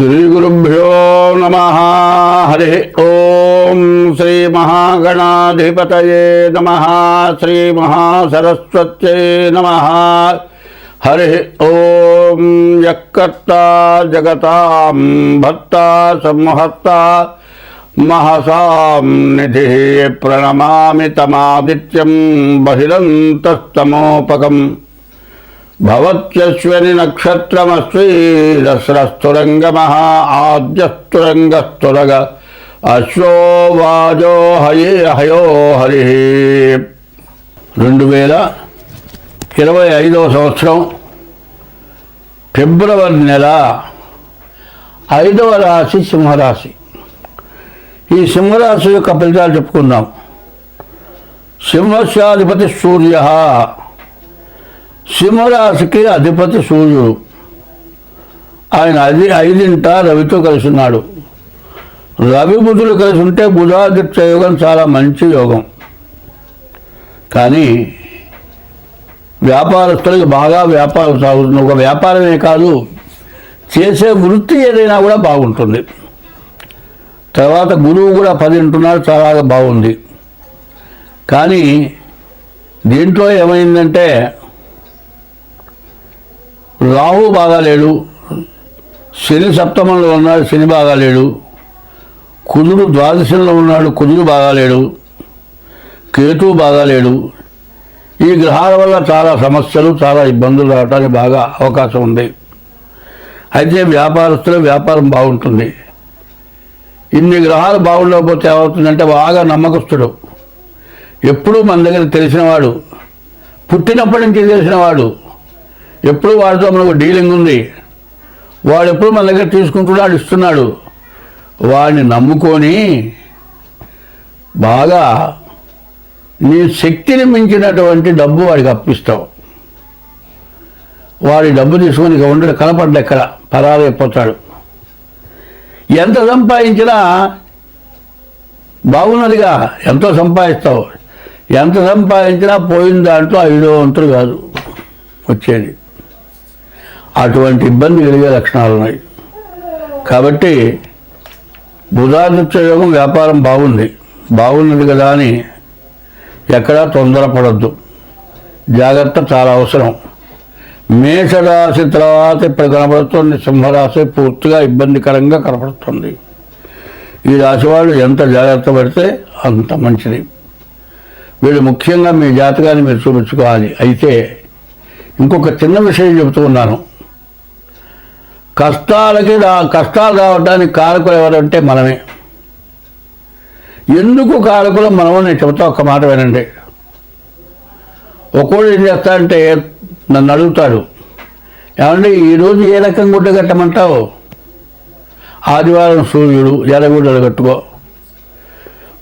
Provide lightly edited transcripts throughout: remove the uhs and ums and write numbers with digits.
శ్రీగురుభ్యో నమః. హరి ఓం. శ్రీ మహాగణాధిపతయే నమః. శ్రీ మహాసరస్వత్యై నమః. హరి ఓం. యక్కర్తా జగతాం భర్తా సంహర్తా మహసాం నిధి ప్రణమామి తమాదిత్యం బహిరంతస్తమోపకం భవత్యశ్వని నక్షత్రమస్వి దస్రస్తురంగమః ఆద్యస్తురంగస్తురగ అశ్వో వాజో హయో హరి. 2025 సంవత్సరం ఫిబ్రవరి నెల 5వ రాశి సింహరాశి. ఈ సింహరాశి యొక్క ఫలితాలు చెప్పుకుందాం. సింహస్యాధిపతి సూర్య. సింహరాశికి అధిపతి సూర్యుడు. ఆయన 5ంట రవితో కలిసి ఉన్నాడు. రవి బుధులు కలిసి ఉంటే బుధాదిత్య యోగం చాలా మంచి యోగం. కానీ వ్యాపారస్తులకు బాగా వ్యాపారం సాగుతుంది. ఒక వ్యాపారమే కాదు, చేసే వృత్తి ఏదైనా కూడా బాగుంటుంది. తర్వాత గురువు కూడా 10 ఉంటున్నాడు, చాలా బాగుంది. కానీ దీంట్లో ఏమైందంటే రాహు బాగాలేడు, శని సప్తమంలో ఉన్నాడు, శని బాగాలేడు, కుజుడు ద్వాదశంలో ఉన్నాడు, కుజుడు బాగాలేడు, కేతువు బాగాలేడు. ఈ గ్రహాల వల్ల చాలా సమస్యలు, చాలా ఇబ్బందులు రావడానికి బాగా అవకాశం ఉంది. అయితే వ్యాపారస్తులు వ్యాపారం బాగుంటుంది. ఇన్ని గ్రహాలు బాగుండకపోతే ఏమవుతుందంటే బాగా నమ్మకస్తుడు, ఎప్పుడూ మన దగ్గర తెలిసినవాడు, పుట్టినప్పటి నుంచి తెలిసినవాడు, ఎప్పుడు వాడితో మనకు డీలింగ్ ఉంది, వాడు ఎప్పుడు మన దగ్గర తీసుకుంటున్నాడు, ఇస్తున్నాడు. వాడిని నమ్ముకొని బాగా నీ శక్తిని మించినటువంటి డబ్బు వాడికి అప్పిస్తావు. వాడి డబ్బు తీసుకొని ఇక ఉండడు, కనపడ్డ ఎక్కడ పరారైపోతాడు. ఎంత సంపాదించినా బాగున్నదిగా, ఎంతో సంపాదిస్తావు. ఎంత సంపాదించినా పోయిన దాంట్లో 5వ వంతులు కాదు వచ్చేది. అటువంటి ఇబ్బంది కలిగే లక్షణాలు ఉన్నాయి. కాబట్టి బుధాదిత్య యోగం వ్యాపారం బాగున్నది కదా అని ఎక్కడా తొందరపడద్దు. జాగ్రత్త చాలా అవసరం. మేషరాశి తర్వాత ఇప్పుడు కనపడుతుంది సింహరాశి, పూర్తిగా ఇబ్బందికరంగా కనపడుతుంది. ఈ రాశి వాళ్ళు ఎంత జాగ్రత్త పడితే అంత మంచిది. వీళ్ళు ముఖ్యంగా మీ జాతకాన్ని మీరు చూపించుకోవాలి. అయితే ఇంకొక చిన్న విషయం చెబుతూ ఉన్నాను. కష్టాలు రావడానికి కారకులు ఎవరంటే మనమే. ఎందుకు కారకులు మనమో నేను చెబుతా, ఒక్క మాట వినండి. ఒక్కోడు ఏం చేస్తాడంటే నన్ను అడుగుతాడు, ఏమంటే ఈరోజు ఏ రకం గుడ్డ కట్టమంటావు? ఆదివారం సూర్యుడు, ఎర్రగుడ్డలు కట్టుకో.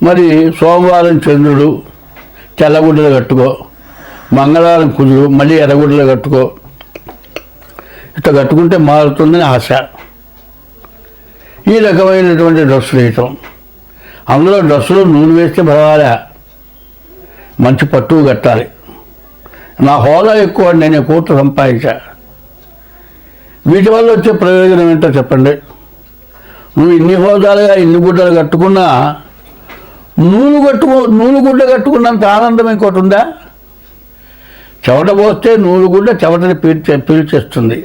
మరి సోమవారం చంద్రుడు, తెల్లగుడ్డలు కట్టుకో. మంగళవారం కుజుడు, మళ్ళీ ఎర్రగుడ్డలు కట్టుకో. ఇట్లా కట్టుకుంటే మారుతుందని ఆశ. ఈ రకమైనటువంటి డ్రెస్సులు వేయటం, అందులో డ్రెస్సులో నూనె వేస్తే పర్వాలే, మంచి పట్టువు కట్టాలి. నా హోదా ఎక్కువ, నేను కోట్లు సంపాదించా. వీటి వల్ల వచ్చే ప్రయోజనం ఏంటో చెప్పండి. నువ్వు ఇన్ని హోదాలుగా ఇన్ని గుడ్డలు కట్టుకున్నా నూలు గుడ్డ కట్టుకున్నంత ఆనందం ఇంకోటి ఉందా? చెమట పోస్తే నూలు గుడ్డ చెమటని పీల్చేస్తుంది.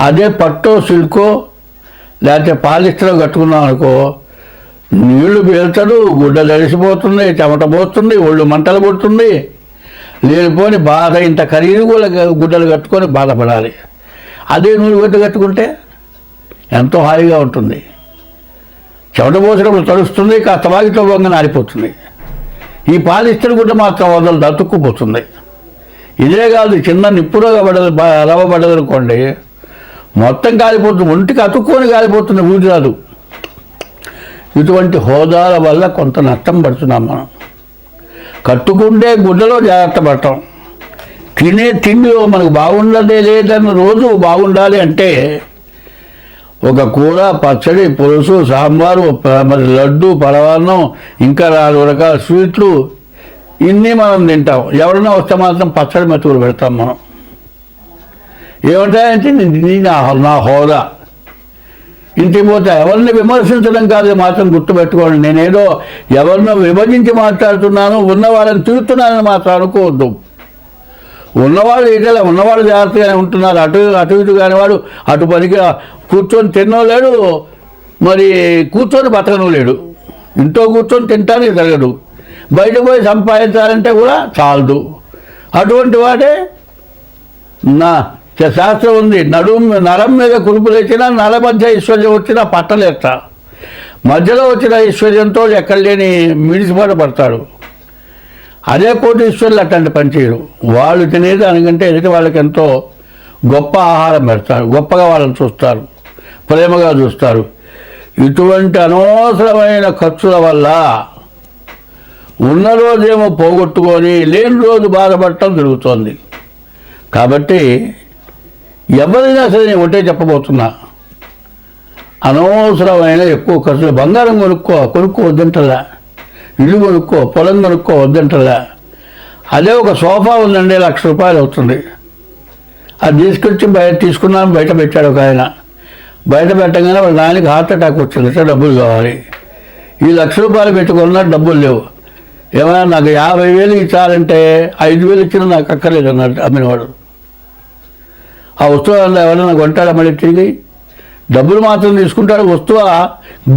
అదే పట్టో సిల్కో లేకపోతే పాలిస్టరో కట్టుకున్నాం అనుకో, నీళ్లు పీల్చడు, గుడ్డ తడిసిపోతుంది, చెమట పోస్తుంది, ఒళ్ళు మంటలు పుడుతుంది. లేనిపోని బాధ. ఇంత ఖరీదు కూడా గుడ్డలు కట్టుకొని బాధపడాలి. అదే నూలు గుడ్డ కట్టుకుంటే ఎంతో హాయిగా ఉంటుంది. చెమట పోసినప్పుడు తడుస్తుంది, కాస్త వాగితో వంగన ఆరిపోతుంది. ఈ పాలిస్టర్ గుడ్డ మాత్రం వదలదు, అతుక్కుపోతుంది. ఇదే కాదు, చిన్న నిప్పులో రవ్వబడదనుకోండి, మొత్తం కాలిపోతుంది, ఒంటికి అతుక్కొని కాలిపోతుంది, ఊడి రాదు. ఇటువంటి హోదాల వల్ల కొంత నష్టం పడుతున్నాం మనం. కట్టుకుంటే గుడ్డలో జాగ్రత్త పడటం, తినే తిండిలో మనకు బాగుండదే లేదని రోజు బాగుండాలి అంటే ఒక కూర, పచ్చడి, పులుసు, సాంబారు, మరి లడ్డు, పరవాన్నం, ఇంకా 4 రకాల స్వీట్లు, ఇన్ని మనం తింటాం. ఎవరైనా వస్తే మాత్రం పచ్చడి మెతుకులు పెడతాం మనం. ఏమంటాయంటే నా హోదా, ఇంటికి పోతే ఎవరిని విమర్శించడం కాదు, మాత్రం గుర్తుపెట్టుకోండి. నేనేదో ఎవరినో విభజించి మాట్లాడుతున్నాను, ఉన్నవాళ్ళని తిరుగుతున్నానని మాత్రం అనుకోవద్దు. ఉన్నవాళ్ళు ఇటలే, ఉన్నవాళ్ళు జాగ్రత్తగానే ఉంటున్నారు. అటు ఇటు కాని వాడు అటు పనికి కూర్చొని తిన్నోలేడు, మరి కూర్చొని బతకను లేడు. ఇంట్లో కూర్చొని తింటానికి జరగదు, బయటకు పోయి సంపాదించాలంటే కూడా చాలదు. అటువంటి వాడే శాస్త్రం ఉంది, నరం మీద కురుపులు వచ్చినా నల మధ్య ఐశ్వర్యం వచ్చినా పట్టలేట. మధ్యలో వచ్చిన ఐశ్వర్యంతో ఎక్కడ లేని మిడిసిపాటు పడతాడు. అదే కోటీశ్వరులు అట్లాంటి పని చేయరు. వాళ్ళు తినేది దానికంటే ఎదుటి వాళ్ళకి ఎంతో గొప్ప ఆహారం పెడతారు, గొప్పగా వాళ్ళని చూస్తారు, ప్రేమగా చూస్తారు. ఇటువంటి అనవసరమైన ఖర్చుల వల్ల ఉన్న రోజేమో పోగొట్టుకొని లేని రోజు బాధపడటం జరుగుతోంది. కాబట్టి ఎవరైనా సరే నేను ఒకటే చెప్పబోతున్నా, అనవసరమైన ఎక్కువ ఖర్చులు. బంగారం కొనుక్కో వద్దంటలా, ఇల్లు కొనుక్కో, పొలం కొనుక్కో వద్దంటలా. అదే ఒక సోఫా ఉందండి, ₹1,00,000 అవుతుంది. అది తీసుకొచ్చి బయట పెట్టాడు ఒక ఆయన. బయట పెట్టగానే వాళ్ళ నాయనకి హార్ట్ అటాక్ వచ్చింది, డబ్బులు కావాలి. ఈ ₹1,00,000 పెట్టుకున్నా డబ్బులు లేవు. ఏమైనా నాకు 50,000 ఇచ్చారంటే 5,000 ఇచ్చినా నాకు అక్కర్లేదు అన్నాడు అమ్మినవాడు. ఆ వస్తువు ఎవరైనా కొంటాడా మళ్ళీ తిరిగి? డబ్బులు మాత్రం తీసుకుంటాడు, వస్తువు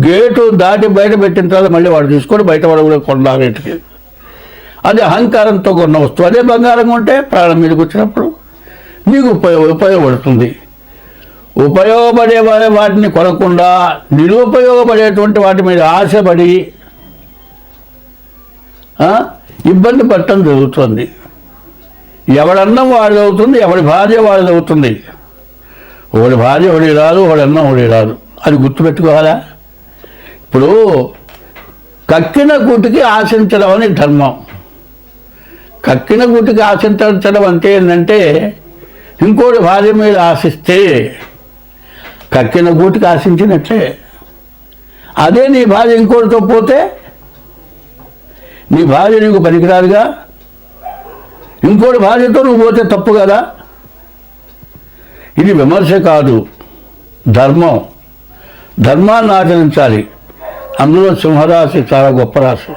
గేటు దాటి బయట పెట్టిన తర్వాత మళ్ళీ వాడు తీసుకొని బయట వాడు కూడా కొన్నారు రేటుకి. అది అహంకారంతో కొన్న వస్తువు. అదే బంగారం కొంటే ప్రాణం మీదకి వచ్చినప్పుడు నీకు ఉపయోగపడుతుంది. ఉపయోగపడే వాటిని కొనకుండా నిరుపయోగపడేటువంటి వాటి మీద ఆశపడి ఇబ్బంది పడటం జరుగుతుంది. ఎవడన్నం వాడిది అవుతుంది, ఎవడి భార్య వాడిది అవుతుంది. ఒకడి భార్య ఒకటి రాదు, ఒకడి అన్నం ఒకటి రాదు. అది గుర్తుపెట్టుకోవాలా? ఇప్పుడు కక్కిన గుటికి ఆశించడం అని ధర్మం. కక్కిన గుటికి ఆశించడం అంటే ఏంటంటే ఇంకోటి భార్య మీద ఆశిస్తే కక్కిన గూటికి ఆశించినట్లే. అదే నీ భార్య ఇంకోటితో పోతే నీ భార్య నీకు పనికిరాదుగా. ఇంకోటి భార్యతో నువ్వు పోతే తప్పు కదా. ఇది విమర్శ కాదు, ధర్మం. ధర్మాన్ని ఆచరించాలి. అందులో సింహరాశి చాలా గొప్ప రాశి.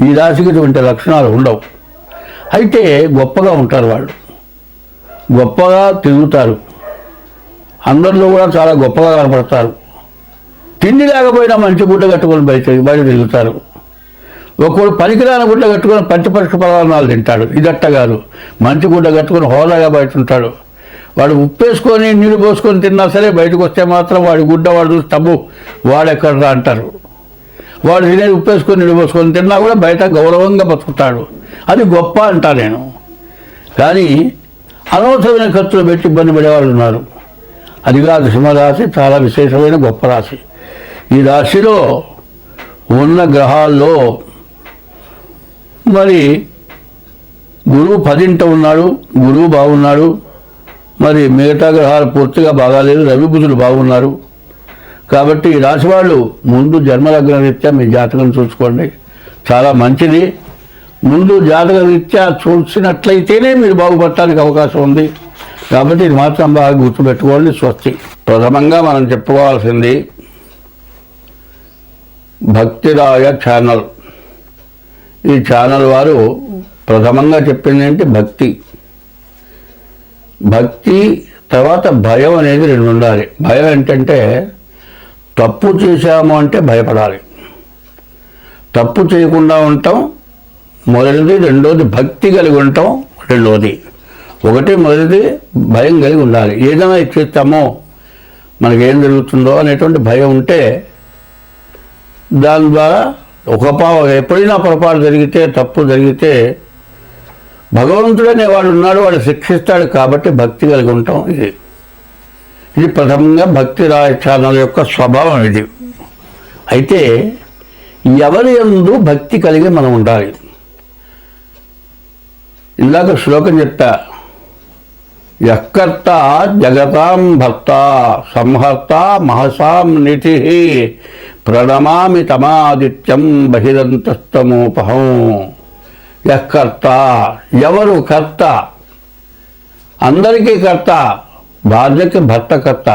ఈ రాశికి ఇటువంటి లక్షణాలు ఉండవు. అయితే గొప్పగా ఉంటారు వాళ్ళు, గొప్పగా తిరుగుతారు, అందరిలో కూడా చాలా గొప్పగా కనపడతారు. తిండి లేకపోయినా మంచి గుడ్డ కట్టుకొని బయట తిరుగుతారు. ఒకడు పనికిరాని గుడ్డ కట్టుకొని పంచపక్ష పదార్థాలు తింటాడు. ఇదట్ట కాదు, మంచి గుడ్డ కట్టుకొని హోదాగా బయట ఉంటాడు. వాడు ఉప్పేసుకొని నీళ్ళు పోసుకొని తిన్నా సరే బయటకు వస్తే మాత్రం వాడి గుడ్డ వాడు చూసి తమ్ము వాడెక్కడరా అంటారు. వాడు తినేది ఉప్పేసుకొని నీళ్ళు పోసుకొని తిన్నా కూడా బయట గౌరవంగా బతుకుతాడు. అది గొప్ప అంటా నేను. కానీ అనవసరమైన ఖర్చులు పెట్టి ఇబ్బంది పడేవాళ్ళు ఉన్నారు. అది కాదు. సింహరాశి చాలా విశేషమైన గొప్ప రాశి. ఈ రాశిలో ఉన్న గ్రహాల్లో మరి గురువు 10ంట ఉన్నాడు, గురువు బాగున్నాడు. మరి మిగతా గ్రహాలు పూర్తిగా బాగాలేదు, రవి బుధులు బాగున్నారు. కాబట్టి ఈ రాశి వాళ్ళు ముందు జన్మలగ్న రీత్యా మీ జాతకం చూసుకోండి, చాలా మంచిది. ముందు జాతక రీత్యా చూసినట్లయితేనే మీరు బాగుపడటానికి అవకాశం ఉంది. కాబట్టి ఇది మాత్రం బాగా గుర్తుపెట్టుకోండి. స్వస్తి. ప్రథమంగా మనం చెప్పుకోవాల్సింది భక్తిరాయ ఛానల్. ఈ ఛానల్ వారు ప్రథమంగా చెప్పింది ఏంటి? భక్తి తర్వాత భయం అనేది 2 ఉండాలి. భయం ఏంటంటే తప్పు చేశాము అంటే భయపడాలి, తప్పు చేయకుండా ఉండటం మొదటిది. రెండోది భక్తి కలిగి ఉండటం రెండోది. మొదటిది భయం కలిగి ఉండాలి. ఏదైనా ఇచ్చేస్తామో మనకేం జరుగుతుందో అనేటువంటి భయం ఉంటే దాని ద్వారా ఎప్పుడైనా పొరపాటు జరిగితే, తప్పు జరిగితే భగవంతుడనే వాడు ఉన్నాడు, వాడు శిక్షిస్తాడు. కాబట్టి భక్తి కలిగి ఉంటాం. ఇది ప్రథమంగా భక్తి రాయ ఛానల్ యొక్క స్వభావం ఇది. అయితే ఎవరి యందు భక్తి కలిగి మనం ఉండాలి. ఇందాక శ్లోకం చెప్తా, యఃకర్త జగతాం భర్త సంహర్త మహసాం నిధి ప్రణమామి తమాదిత్యం బహిరంతస్తమోపహం. యఃకర్త, ఎవరు కర్త? అందరికీ కర్త. భార్యకి భర్త కర్త,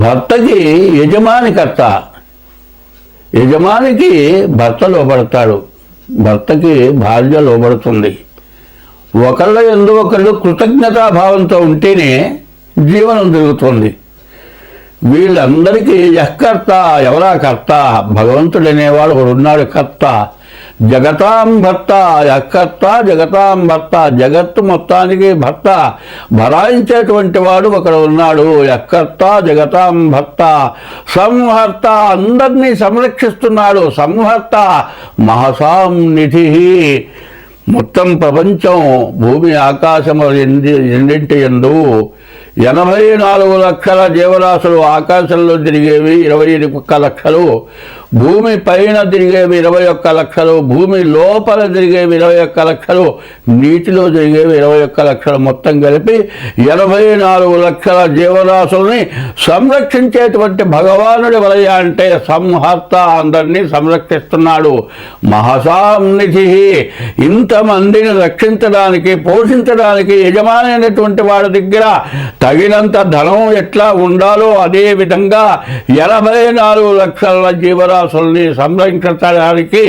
భర్తకి యజమానికర్త, యజమానికి భర్త లోబడతాడు, భర్తకి భార్య లోబడుతుంది. ఒకళ్ళ యందు ఒకళ్ళు కృతజ్ఞతాభావంతో ఉంటేనే జీవనం జరుగుతుంది. వీళ్ళందరికీ యఃకర్త, ఎవరా కర్త? భగవంతుడనేవాడు ఒకడున్నాడు కర్త. జగతాం భర్త, యఃకర్త జగతాం భర్త, జగత్తు మొత్తానికి భర్త, భరాయించేటువంటి వాడు ఒకడు ఉన్నాడు. యఃకర్త జగతాం భర్త, సంహర్త, అందరినీ సంరక్షిస్తున్నాడు. సంహర్త మహసాం నిధి, మొత్తం ప్రపంచం భూమి ఆకాశము రెండింటి యందు 84 లక్షల జీవరాశులు, ఆకాశంలో తిరిగేవి 21 లక్షలు, భూమి పైన తిరిగేవి 21 లక్షలు, భూమి లోపల తిరిగేవి 21 లక్షలు, నీటిలో తిరిగేవి 21 లక్షలు, మొత్తం కలిపి 84 లక్షల జీవరాశుల్ని సంరక్షించేటువంటి భగవానుడి వలయ అంటే సంహర్త, అందరినీ సంరక్షిస్తున్నాడు. మహసాన్నిధి, ఇంతమందిని రక్షించడానికి పోషించడానికి యజమాని అయినటువంటి వాడి దగ్గర తగినంత ధనం ఎట్లా ఉండాలో అదే విధంగా 84 లక్షల జీవరాశుల్ని సంరక్షించడానికి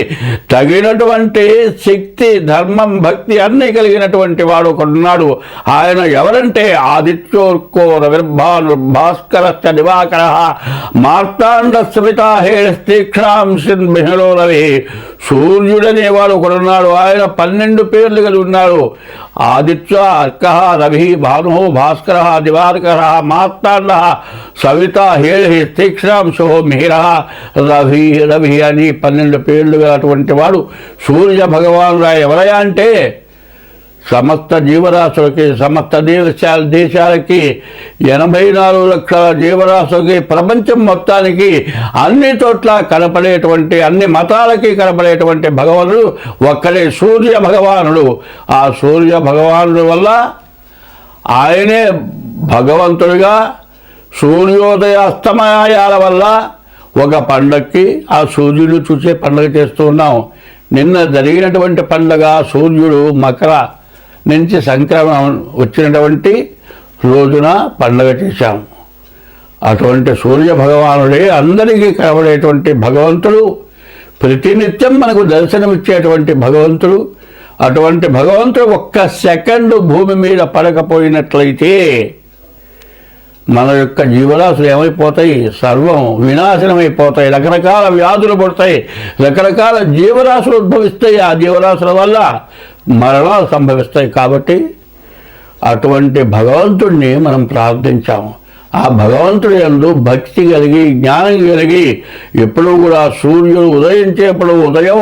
తగినటువంటి శక్తి, ధర్మం, భక్తి అన్నీ కలిగినటువంటి వాడు ఒకడున్నాడు. ఆయన ఎవరంటే ఆదిత్యోర్కో రవిర్భాను భాస్కరశ్చ దివాకర మార్తాండ స్మితాహేస్తీక్షాంసిన్ బిహలో రవి, సూర్యుడనేవాడు ఒకడున్నాడు. ఆయన 12 పేర్లు కలిగి ఉన్నాడు. ఆదిత్య, అర్క, రవి, భాను, భాస్కర, దివాకర, మార్తాండ, సవిత, హేళి, తీక్షణాంశో, మిహిర, రవి రవి అని 12 పేర్లు అటువంటి వాడు సూర్య భగవానుడు. ఎవరయ్యా అంటే సమస్త జీవరాశులకి, సమస్త దేశాలకి, 84 లక్షల జీవరాశులకి, ప్రపంచం మొత్తానికి అన్ని చోట్ల కనపడేటువంటి, అన్ని మతాలకి కనపడేటువంటి భగవానుడు ఒక్కడే సూర్య భగవానుడు. ఆ సూర్య భగవానుడు వల్ల ఆయనే భగవంతుడిగా సూర్యోదయ అస్తమయాల వల్ల ఒక పండగకి ఆ సూర్యుడు చూసే పండుగ చేస్తూ ఉన్నాం. నిన్న జరిగినటువంటి పండుగ సూర్యుడు మకర నుంచి సంక్రమణం వచ్చినటువంటి రోజున పండుగ చేశాం. అటువంటి సూర్య భగవానుడే అందరికీ కనబడేటువంటి భగవంతుడు, ప్రతినిత్యం మనకు దర్శనమిచ్చేటువంటి భగవంతుడు. అటువంటి భగవంతుడు ఒక్క సెకండు భూమి మీద పడకపోయినట్లయితే మన యొక్క జీవరాశులు ఏమైపోతాయి? సర్వం వినాశనమైపోతాయి. రకరకాల వ్యాధులు పడతాయి, రకరకాల జీవరాశులు ఉద్భవిస్తాయి. ఆ జీవరాశుల వల్ల మరణాలు సంభవిస్తాయి. కాబట్టి అటువంటి భగవంతుడిని మనం ప్రార్థించాము. ఆ భగవంతుడి యందు భక్తి కలిగి, జ్ఞానం కలిగి, ఎప్పుడూ కూడా సూర్యుడు ఉదయించేప్పుడు ఉదయం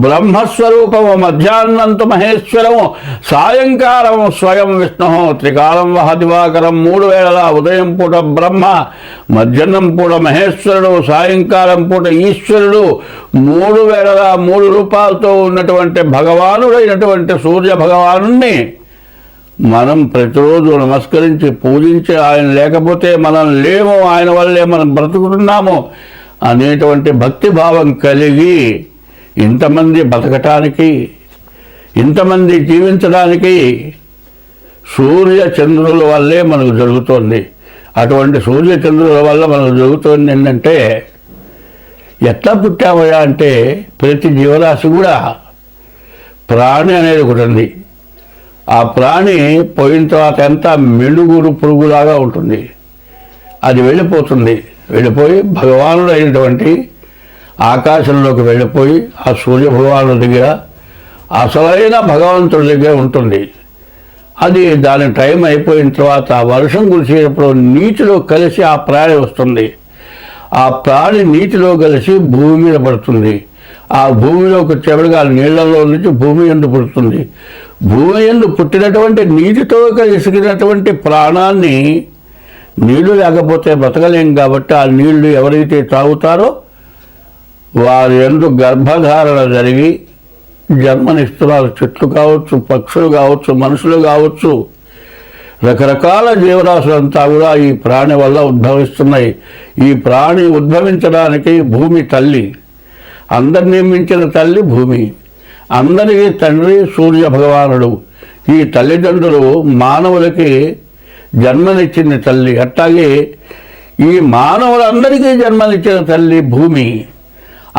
బ్రహ్మస్వరూపము, మధ్యాహ్నంతు మహేశ్వరము, సాయంకాలం స్వయం విష్ణు, త్రికాలం వహ దివాకరం, 3 వేళలా ఉదయం పూట బ్రహ్మ, మధ్యాహ్నం పూట మహేశ్వరుడు, సాయంకాలం పూట ఈశ్వరుడు, 3 వేళలా 3 రూపాలతో ఉన్నటువంటి భగవానుడైనటువంటి సూర్య భగవానుణ్ణి మనం ప్రతిరోజు నమస్కరించి పూజించి, ఆయన లేకపోతే మనం లేము, ఆయన వల్లే మనం బ్రతుకుతున్నాము అనేటువంటి భక్తిభావం కలిగి ఇంతమంది బతకటానికి, ఇంతమంది జీవించడానికి సూర్య చంద్రుల వల్లే మనకు జరుగుతోంది. అటువంటి సూర్య చంద్రుల వల్ల మనకు జరుగుతోంది ఏంటంటే, ఎట్లా పుట్టామయ్యా అంటే ప్రతి జీవరాశి కూడా ప్రాణి అనేది ఒకటి ఉంది. ఆ ప్రాణి పోయిన తర్వాత ఎంత మెలుగురు పురుగులాగా ఉంటుంది. అది వెళ్ళిపోతుంది. వెళ్ళిపోయి భగవానుడు అయినటువంటి ఆకాశంలోకి వెళ్ళిపోయి ఆ సూర్య భగవానుడి దగ్గర, అసలైన భగవంతుడి దగ్గర ఉంటుంది. అది దాని టైం అయిపోయిన తర్వాత వర్షం కురిసేటప్పుడు నీటిలో కలిసి ఆ ప్రాణి వస్తుంది. ఆ ప్రాణి నీటిలో కలిసి భూమి మీద పడుతుంది. ఆ భూమిలోకి వచ్చేప్పటికి ఆ నీళ్లలో నుంచి భూమి యందు పుడుతుంది. భూమి యందు పుట్టినటువంటి నీటితో కలిసినటువంటి ప్రాణాన్ని, నీళ్లు లేకపోతే బ్రతకలేం కాబట్టి ఆ నీళ్లు ఎవరైతే తాగుతారో వారి యందు గర్భధారణ జరిగి జన్మనిస్తున్నారు. చెట్లు కావచ్చు, పక్షులు కావచ్చు, మనుషులు కావచ్చు, రకరకాల జీవరాశులంతా కూడా ఈ ప్రాణి వల్ల ఉద్భవిస్తున్నాయి. ఈ ప్రాణి ఉద్భవించడానికి భూమి తల్లి, అందరినీ మించిన తల్లి భూమి, అందరికీ తండ్రి సూర్య భగవానుడు. ఈ తల్లిదండ్రులు మానవులకి జన్మనిచ్చింది తల్లి. అట్లాగే ఈ మానవులందరికీ జన్మనిచ్చిన తల్లి భూమి,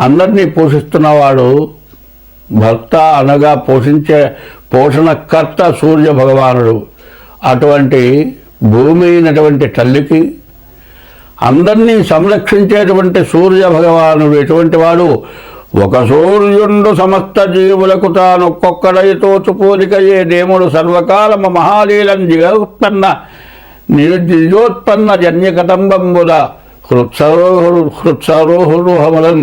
అందరినీ పోషిస్తున్నవాడు భర్త అనగా పోషణకర్త సూర్య భగవానుడు. అటువంటి భూమి అయినటువంటి తల్లికి అందరినీ సంరక్షించేటువంటి సూర్య భగవానుడు ఎటువంటి వాడు? ఒక సూర్యుండు సమస్త జీవులకు తానొక్కొక్కడైతో చుపోలికయే దేముడు సర్వకాలము మహాలీలం నిజోత్పన్న జన్యకటంబంబుల హృత్సరోహురుహమలం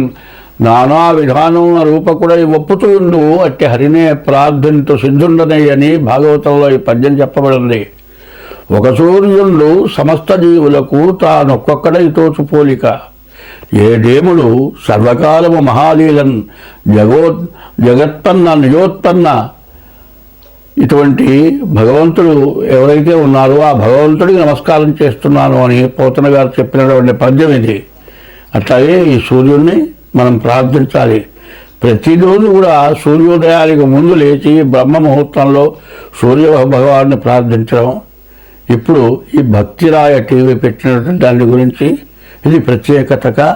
నానా విధానమున రూపకుడై ఒప్పుతుండు అట్టి హరినే ప్రార్థింతు సిద్ధుండనై అని భాగవతంలో ఈ పద్యం చెప్పబడింది. ఒక సూర్యుడు సమస్త జీవులకు తానొక్కొక్కడై తోచుపోలిక ఏ దేముడు సర్వకాలము మహాలీలన్ జగత్పన్న నిజోత్పన్న ఇటువంటి భగవంతుడు ఎవరైతే ఉన్నారో ఆ భగవంతుడికి నమస్కారం చేస్తున్నాను అని పోతన గారు చెప్పినటువంటి పద్యం ఇది. అట్లాగే ఈ సూర్యుడిని మనం ప్రార్థించాలి. ప్రతిరోజు కూడా సూర్యోదయానికి ముందు లేచి బ్రహ్మ ముహూర్తంలో సూర్య భగవాన్ని ప్రార్థించడం. ఇప్పుడు ఈ భక్తిరాయ టీవీ పెట్టినటువంటి దాని గురించి ఇది ప్రత్యేకతగా,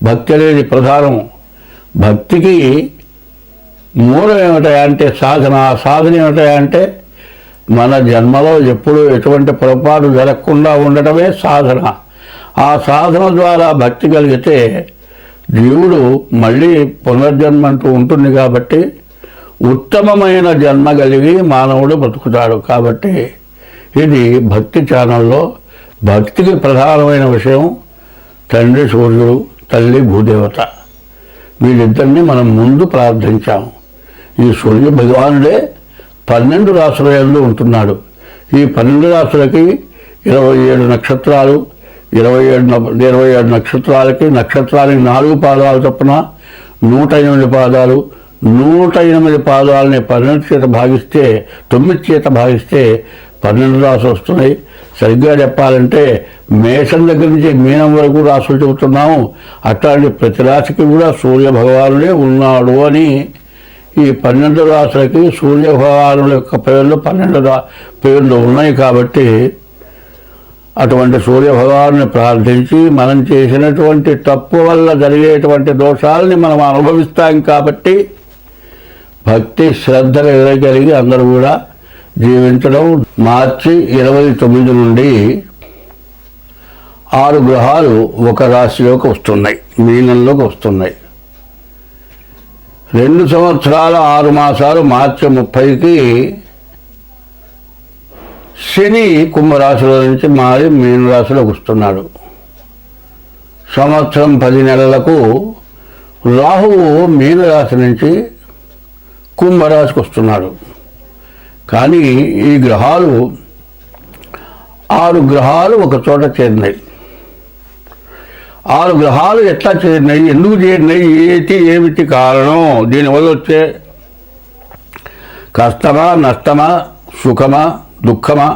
భక్తి అనేది ప్రధానం. భక్తికి మూలం ఏమిటాయంటే సాధన. సాధన ఏమిటాయంటే మన జన్మలో ఎప్పుడూ ఎటువంటి పొరపాటు జరగకుండా ఉండటమే సాధన. ఆ సాధన ద్వారా భక్తి కలిగితే జీవుడు మళ్ళీ పునర్జన్మ అంటూ ఉంటుంది కాబట్టి ఉత్తమమైన జన్మ కలిగి మానవుడు బతుకుతాడు. కాబట్టి ఇది భక్తి ఛానల్లో భక్తికి ప్రధానమైన విషయం తండ్రి సూర్యుడు, తల్లి భూదేవత, వీళ్ళిద్దరినీ మనం ముందు ప్రార్థించాము. ఈ సూర్య భగవానుడే 12 రాసుల యందు ఉంటున్నాడు. ఈ 12 రాసులకి 27 నక్షత్రాలు, 27 నక్షత్రాలకి 4 పాదాలు చొప్పున 108 పాదాలు. 108 పాదాలని 12 చేత భాగిస్తే 9 చేత భాగిస్తే 12 రాసులు వస్తున్నాయి. సరిగ్గా చెప్పాలంటే మేషం దగ్గర నుంచి మీనం వరకు రాసులు చెబుతున్నాము. అట్లాంటి ప్రతి రాశికి కూడా సూర్య భగవానుడే ఉన్నాడు అని ఈ 12 రాశులకి సూర్య భగవానుల యొక్క పేర్లు 12 పేర్లు ఉన్నాయి. కాబట్టి అటువంటి సూర్య భగవాను ప్రార్థించి మనం చేసినటువంటి తప్పు వల్ల జరిగేటువంటి దోషాలని మనం అనుభవిస్తాం. కాబట్టి భక్తి శ్రద్ధలు కలిగి అందరూ కూడా జీవించడం. మార్చి 29 నుండి 6 గ్రహాలు ఒక రాశిలోకి వస్తున్నాయి, మీనంలోకి వస్తున్నాయి. 2 సంవత్సరాల 6 మాసాలు మార్చి 30కి శని కుంభరాశిలో నుంచి మారి మీనరాశిలోకి వస్తున్నాడు. సంవత్సరం 10 నెలలకు రాహువు మీనరాశి నుంచి కుంభరాశికి వస్తున్నాడు. కానీ ఈ గ్రహాలు 6 గ్రహాలు ఒక చోట చేరినాయి. 6 గ్రహాలు ఎట్లా చేరినాయి, ఎందుకు చేరినాయి, ఏమిటి కారణం, దీనివల్ల వచ్చే కష్టమా నష్టమా సుఖమా దుఃఖమా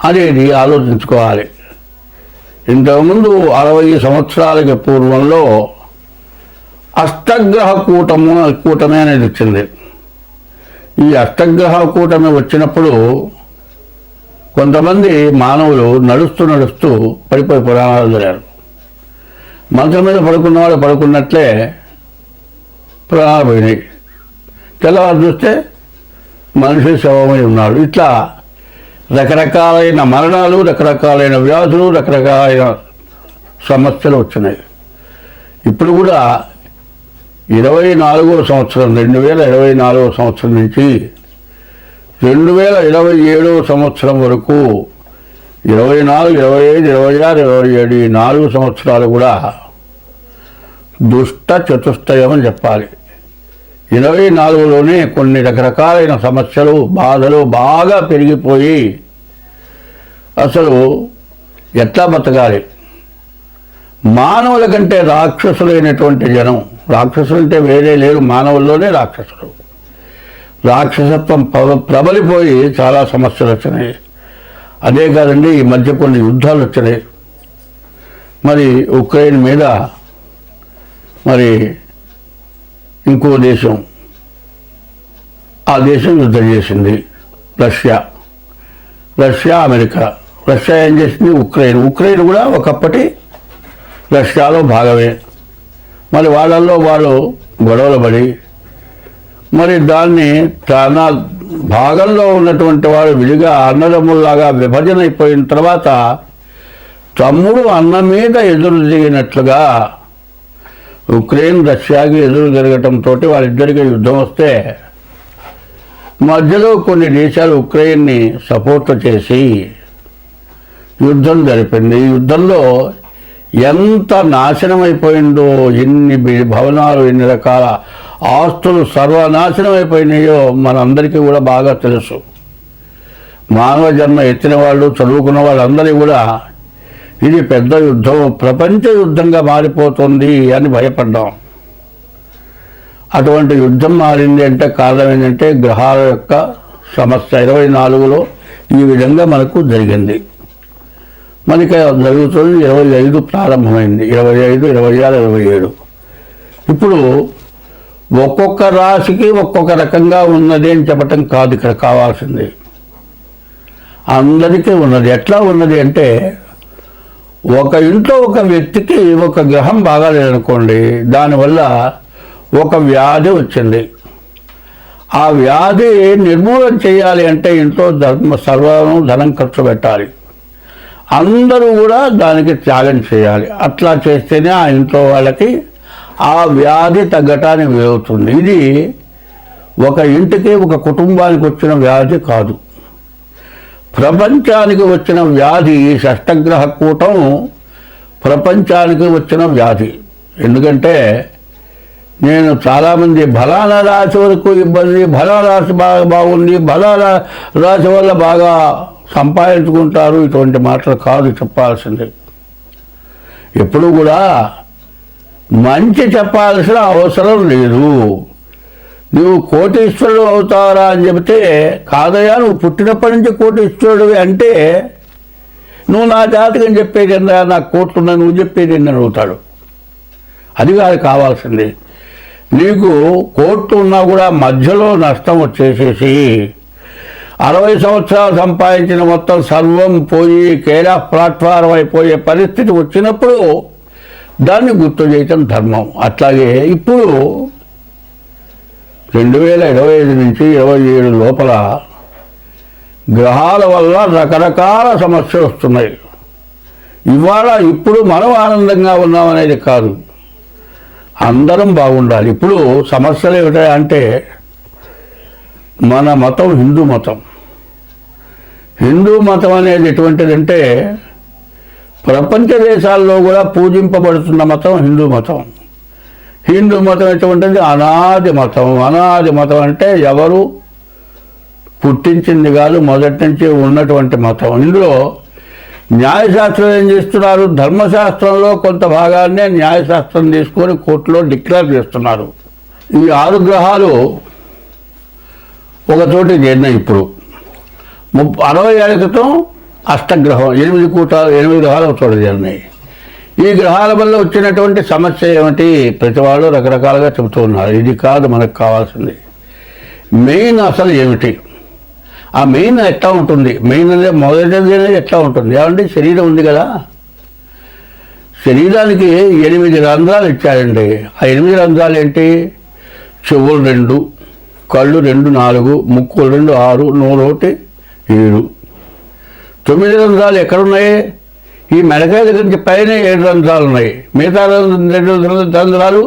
అనేది ఆలోచించుకోవాలి. ఇంతకుముందు 60 సంవత్సరాలకి పూర్వంలో అష్టగ్రహ కూటమి అనేది వచ్చింది. ఈ అష్టగ్రహ కూటమి వచ్చినప్పుడు కొంతమంది మానవులు నడుస్తూ పడిపోయి పురాణాలు జరిగారు. మంచం మీద పడుకున్నవాడు పడుకున్నట్లే ప్రాణాలు పోయినాయి. తెల్లవారు చూస్తే మనిషి శవమై ఉన్నాడు. ఇట్లా రకరకాలైన మరణాలు, రకరకాలైన వ్యాధులు, రకరకాలైన సమస్యలు వచ్చినాయి. ఇప్పుడు కూడా 2024వ సంవత్సరం 2024వ సంవత్సరం నుంచి 2027వ సంవత్సరం వరకు 24, 25, 26, 27 ఈ 4 సంవత్సరాలు కూడా దుష్ట చతుష్టయం అని చెప్పాలి. 24లోనే కొన్ని రకరకాలైన సమస్యలు, బాధలు బాగా పెరిగిపోయి అసలు ఎట్లా బతకాలి. మానవుల కంటే రాక్షసులైనటువంటి జనం, రాక్షసులు అంటే వేరే లేరు, మానవుల్లోనే రాక్షసులు. రాక్షసత్వం ప్రబలిపోయి చాలా సమస్యలు వచ్చినాయి. అదే కాదండి, ఈ మధ్య కొన్ని యుద్ధాలు వచ్చినాయి. మరి ఉక్రెయిన్ మీద మరి ఇంకో దేశం, ఆ దేశం యుద్ధం చేసింది. రష్యా, అమెరికా రష్యా ఏం చేసింది? ఉక్రెయిన్ కూడా ఒకప్పటి రష్యాలో భాగమే. మరి వాళ్ళల్లో వాళ్ళు గొడవలు పడి మరి దాన్ని తన భాగంలో ఉన్నటువంటి వాడు విడిగా అన్నదమ్ముల్లాగా విభజన అయిపోయిన తర్వాత తమ్ముడు అన్న మీద ఎదురు తిరిగినట్లుగా ఉక్రెయిన్ రష్యాకి ఎదురు తిరగటంతో వాళ్ళిద్దరికీ యుద్ధం వస్తే మధ్యలో కొన్ని దేశాలు ఉక్రెయిన్ని సపోర్ట్ చేసి యుద్ధం జరిపింది. ఈ యుద్ధంలో ఎంత నాశనం అయిపోయిందో, ఎన్ని భవనాలు, ఎన్ని రకాల ఆస్తులు సర్వనాశనం అయిపోయినాయో మనందరికీ కూడా బాగా తెలుసు. మానవ జన్మ ఎత్తిన వాళ్ళు, చదువుకున్న వాళ్ళందరూ కూడా ఇది పెద్ద యుద్ధం, ప్రపంచ యుద్ధంగా మారిపోతుంది అని భయపడ్డాం. అటువంటి యుద్ధం మారింది అంటే కారణం ఏంటంటే గ్రహాల యొక్క సమస్య. 24లో ఈ విధంగా మనకు జరిగింది. మనకి జరుగుతుంది 25 ప్రారంభమైంది. 25, 26, 27. ఇప్పుడు ఒక్కొక్క రాశికి ఒక్కొక్క రకంగా ఉన్నది అని చెప్పటం కాదు ఇక్కడ కావాల్సింది. అందరికీ ఉన్నది. ఎట్లా ఉన్నది అంటే ఒక ఇంట్లో ఒక వ్యక్తికి ఒక గ్రహం బాగాలేదనుకోండి, దానివల్ల ఒక వ్యాధి వచ్చింది. ఆ వ్యాధి నిర్మూలన చేయాలి అంటే ఇంట్లో సర్వం ధనం ఖర్చు పెట్టాలి. అందరూ కూడా దానికి త్యాగం చేయాలి. అట్లా చేస్తేనే ఆ ఇంట్లో వాళ్ళకి ఆ వ్యాధి తగ్గటానికి వీలవుతుంది. ఇది ఒక ఇంటికి ఒక కుటుంబానికి వచ్చిన వ్యాధి కాదు, ప్రపంచానికి వచ్చిన వ్యాధి. ఈ షష్టగ్రహ కూటం ప్రపంచానికి వచ్చిన వ్యాధి. ఎందుకంటే నేను చాలామంది ఫలానా రాశి వరకు ఇబ్బంది, ఫలానా రాశి బాగా బాగుంది, ఫలానా రాశి వల్ల బాగా సంపాదించుకుంటారు, ఇటువంటి మాటలు కాదు చెప్పాల్సింది. ఎప్పుడు కూడా మంచి చెప్పాల్సిన అవసరం లేదు. నువ్వు కోటీశ్వరుడు అవుతారా అని చెబితే కాదయ్యా, నువ్వు పుట్టినప్పటి నుంచి కోటీశ్వరుడివి అంటే నువ్వు నా జాతకం చెప్పేది ఏందా, నాకు కోట్లున్నా నువ్వు చెప్పేది ఏందని అడుగుతాడు. అది కాదు కావాల్సింది. నీకు కోట్లు ఉన్నా కూడా మధ్యలో నష్టం వచ్చేసేసి 60 సంవత్సరాలు సంపాదించిన మొత్తం సర్వం పోయి కేరా ప్లాట్ఫారం అయిపోయే పరిస్థితి వచ్చినప్పుడు దాన్ని గుర్తు చేయటం ధర్మం. అట్లాగే ఇప్పుడు 2025 నుంచి 27 లోపల గ్రహాల వల్ల రకరకాల సమస్యలు వస్తున్నాయి. ఇప్పుడు మనం ఆనందంగా ఉన్నామనేది కాదు, అందరం బాగుండాలి. ఇప్పుడు సమస్యలు ఏమిటంటే మన మతం హిందూ మతం. హిందూ మతం అనేది ఎటువంటిదంటే ప్రపంచ దేశాల్లో కూడా పూజింపబడుతున్న మతం హిందూ మతం. హిందూ మతం ఎటువంటిది? అనాది మతం. అనాది మతం అంటే ఎవరు పుట్టించింది కాదు, మొదటి నుంచి ఉన్నటువంటి మతం. ఇందులో న్యాయశాస్త్రం ఏం చేస్తున్నారు? ధర్మశాస్త్రంలో కొంత భాగాన్నే న్యాయశాస్త్రం తీసుకొని కోర్టులో డిక్లేర్ చేస్తున్నారు. ఈ 6 గ్రహాలు ఒక చోటి చేరినాయి. ఇప్పుడు 60 ఏళ్ల క్రితం అష్టగ్రహం 8 గ్రహాలు ఒక చోట చేరినాయి. ఈ గ్రహాల వల్ల వచ్చినటువంటి సమస్య ఏమిటి? ప్రతి వాళ్ళు రకరకాలుగా చెబుతూ ఉన్నారు. ఇది కాదు మనకు కావాల్సింది. మెయిన్ అసలు ఏమిటి? ఆ మెయిన్ ఎట్లా ఉంటుంది? మెయిన్ అనేది మొదటిది అనేది ఎట్లా ఉంటుంది? ఏమంటే శరీరం ఉంది కదా, శరీరానికి 8 రంధ్రాలు ఇచ్చారండి. ఆ 8 రంధ్రాలు ఏంటి? చెవులు 2, కళ్ళు 2, 4, ముక్కులు 2, 6, నోరు 1, 7. 9 రంధ్రాలు ఎక్కడున్నాయి? ఈ మెడకాయ దగ్గర నుంచి పైన 7 రంధ్రాలు ఉన్నాయి. మిగతా 2 రంధ్రాలు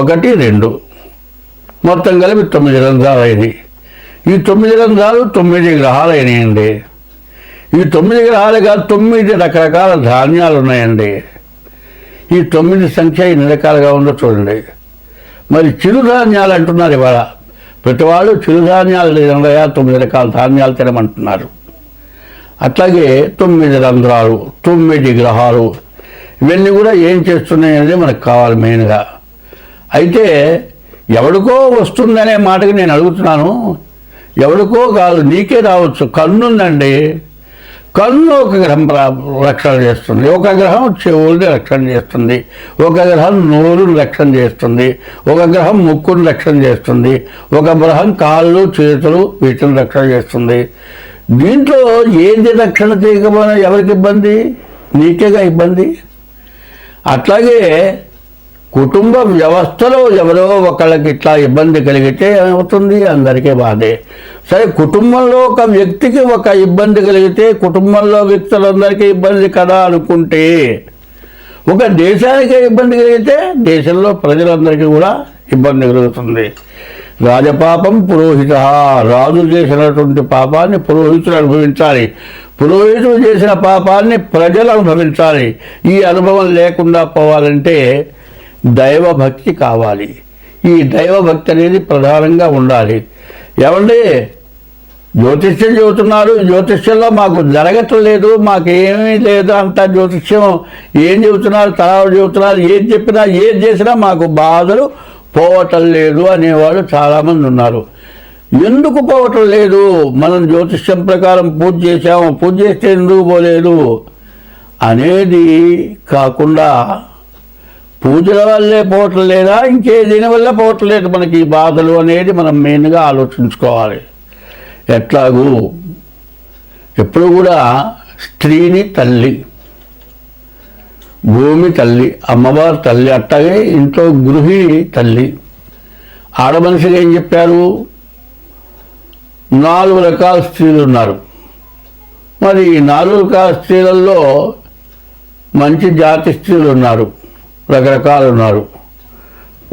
1, 2 మొత్తం కలిపి 9 రంధ్రాలు అయినాయి. ఈ 9 రంధ్రాలు 9 గ్రహాలు అయినాయండి. ఈ 9 గ్రహాలు కాదు, 9 రకరకాల ధాన్యాలు ఉన్నాయండి. ఈ 9 సంఖ్య ఎన్ని రకాలుగా ఉందో చూడండి. మరి చిరుధాన్యాలు అంటున్నారు ఇవాళ ప్రతి వాళ్ళు. చిరుధాన్యాలు లేదన్నాయా, 9 రకాల ధాన్యాలు తినమంటున్నారు. అట్లాగే 9 రంధ్రాలు, 9 గ్రహాలు, ఇవన్నీ కూడా ఏం చేస్తున్నాయి అనేది మనకు కావాలి మెయిన్గా. అయితే ఎవడికో వస్తుందనే మాటకి నేను అడుగుతున్నాను. ఎవడికో కాదు, నీకే రావచ్చు. కన్నుందండి, కన్ను ఒక గ్రహం రక్షణ చేస్తుంది, ఒక గ్రహం చెవుల్ని రక్షణ చేస్తుంది, ఒక గ్రహం నోరుని రక్షణ చేస్తుంది, ఒక గ్రహం ముక్కుని రక్షణ చేస్తుంది, ఒక గ్రహం కాళ్ళు చేతులు వీటిని రక్షణ చేస్తుంది. దీంట్లో ఏది రక్షణ చేయకపోయినా ఎవరికి ఇబ్బంది? నీకేగా ఇబ్బంది. అట్లాగే కుటుంబ వ్యవస్థలో ఎవరో ఒకళ్ళకి ఇట్లా ఇబ్బంది కలిగితే ఏమవుతుంది? అందరికీ బాధే. సరే, కుటుంబంలో ఒక వ్యక్తికి ఒక ఇబ్బంది కలిగితే కుటుంబంలో వ్యక్తులందరికీ ఇబ్బంది కదా అనుకుంటే, ఒక దేశానికే ఇబ్బంది కలిగితే దేశంలో ప్రజలందరికీ కూడా ఇబ్బంది కలుగుతుంది. రాజపాపం పురోహిత, రాజు చేసినటువంటి పాపాన్ని పురోహితులు అనుభవించాలి, పురోహితులు చేసిన పాపాన్ని ప్రజలు అనుభవించాలి. ఈ అనుభవం లేకుండా పోవాలంటే దైవభక్తి కావాలి. ఈ దైవభక్తి అనేది ప్రధానంగా ఉండాలి. ఏమండి, జ్యోతిష్యం చెబుతున్నారు, జ్యోతిష్యంలో మాకు జరగట్లేదు, మాకేమీ లేదు, అంత జ్యోతిష్యం ఏం చెబుతున్నారు, తరాలు చెబుతున్నారు, ఏది చెప్పినా ఏది చేసినా మాకు బాధలు పోవటం లేదు అనేవాళ్ళు చాలామంది ఉన్నారు. ఎందుకు పోవటం లేదు? మనం జ్యోతిష్యం ప్రకారం పూజ చేసాము, పూజ చేస్తే ఎందుకు పోలేదు అనేది కాకుండా పూజల వల్లే పోవటం లేదా, ఇంకే దీనివల్ల పోవటం లేదు మనకి ఈ బాధలు అనేది మనం మెయిన్గా ఆలోచించుకోవాలి. ఎట్లాగూ ఎప్పుడు కూడా స్త్రీని తల్లి, భూమి తల్లి, అమ్మవారు తల్లి, అట్లాగే ఇంట్లో గృహి తల్లి. ఆడమనిషిగా ఏం చెప్పారు? 4 రకాల స్త్రీలు ఉన్నారు. మరి ఈ 4 రకాల స్త్రీలలో మంచి జాతి స్త్రీలు ఉన్నారు, రకరకాలు ఉన్నారు.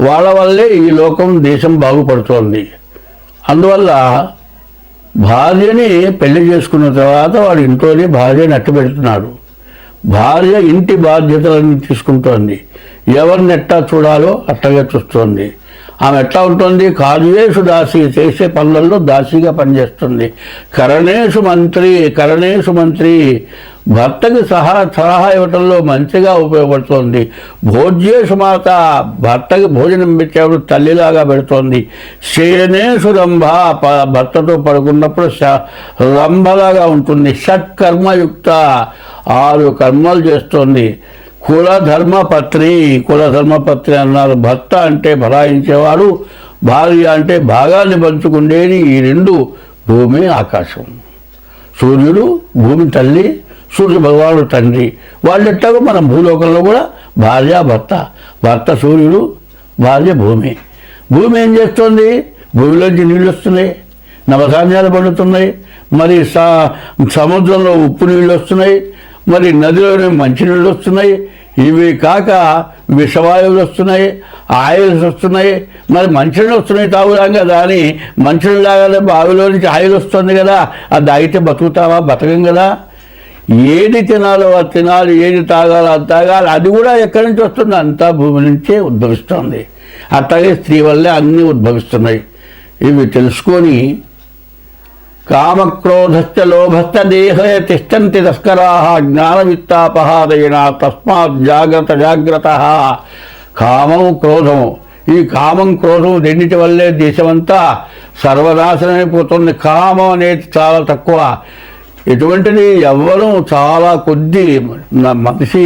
వాళ్ళ వల్లే ఈ లోకం, దేశం బాగుపడుతోంది. అందువల్ల భార్యని పెళ్లి చేసుకున్న తర్వాత వాడు ఇంట్లోనే భార్యని అట్టబెడుతున్నాడు. భార్య ఇంటి బాధ్యతలన్నీ తీసుకుంటోంది. ఎవరిని ఎట్టా చూడాలో అట్టగా చూస్తోంది. ఆమె ఎట్లా ఉంటుంది? కార్యేషు దాసి, చేసే పనులలో దాసిగా పనిచేస్తుంది. కరణేషు మంత్రి, భర్తకి సలహా ఇవ్వటంలో మంచిగా ఉపయోగపడుతోంది. భోజ్యేషు మాత, భర్తకి భోజనం పెట్టేప్పుడు తల్లిలాగా పెడుతోంది. శయనేషు రంభ, భర్తతో పడుకున్నప్పుడు రంభలాగా ఉంటుంది. షట్కర్మయుక్త, 6 కర్మలు చేస్తోంది. కులధర్మపత్రి అన్నారు. భర్త అంటే భరాయించేవాడు, భార్య అంటే భాగాన్ని పంచుకుండేది. ఈ 2 భూమి ఆకాశం. సూర్యుడు భూమి తల్లి, సూర్య భగవానుడు తండ్రి. వాళ్ళెట్టాగో మన భూలోకంలో కూడా భార్య భర్త సూర్యుడు, భార్య భూమి. భూమి ఏం చేస్తుంది? భూమిలోంచి నీళ్ళు వస్తున్నాయి, నవధాన్యాలు పండుతున్నాయి, మరి సముద్రంలో ఉప్పు నీళ్ళు వస్తున్నాయి, మరి నదిలోనే మంచినీళ్ళు వస్తున్నాయి. ఇవి కాక విషవాయువులు వస్తున్నాయి, ఆయిల్స్ వస్తున్నాయి. మరి మంచినీళ్ళు వస్తున్నాయి తాగుదాం కదా అని మంచినీళ్ళు తాగాలి, బావిలో నుంచి ఆయిల్ వస్తుంది కదా, అది తాగితే బతుకుతావా? బతకం కదా. ఏది తినాలో అది తినాలి, ఏది తాగాలో అది తాగాలి. అది కూడా ఎక్కడి నుంచి వస్తుంది? అంతా భూమి నుంచే ఉద్భవిస్తుంది. అట్లాగే స్త్రీ వల్లే అన్నీ ఉద్భవిస్తున్నాయి. ఇవి తెలుసుకొని కామక్రోధశ్చ లోభశ్చ దేహే తిష్టంతి తస్కరాః జ్ఞానవిత్తాపహారేణ తస్మాత్ జాగ్రత్త. కామం క్రోధము, ఈ కామం క్రోధం రెండింటి వల్లే దేశమంతా సర్వనాశనమైపోతుంది. కామం అనేది చాలా తక్కువ. ఇటువంటిది ఎవ్వరూ చాలా కొద్ది. మనిషి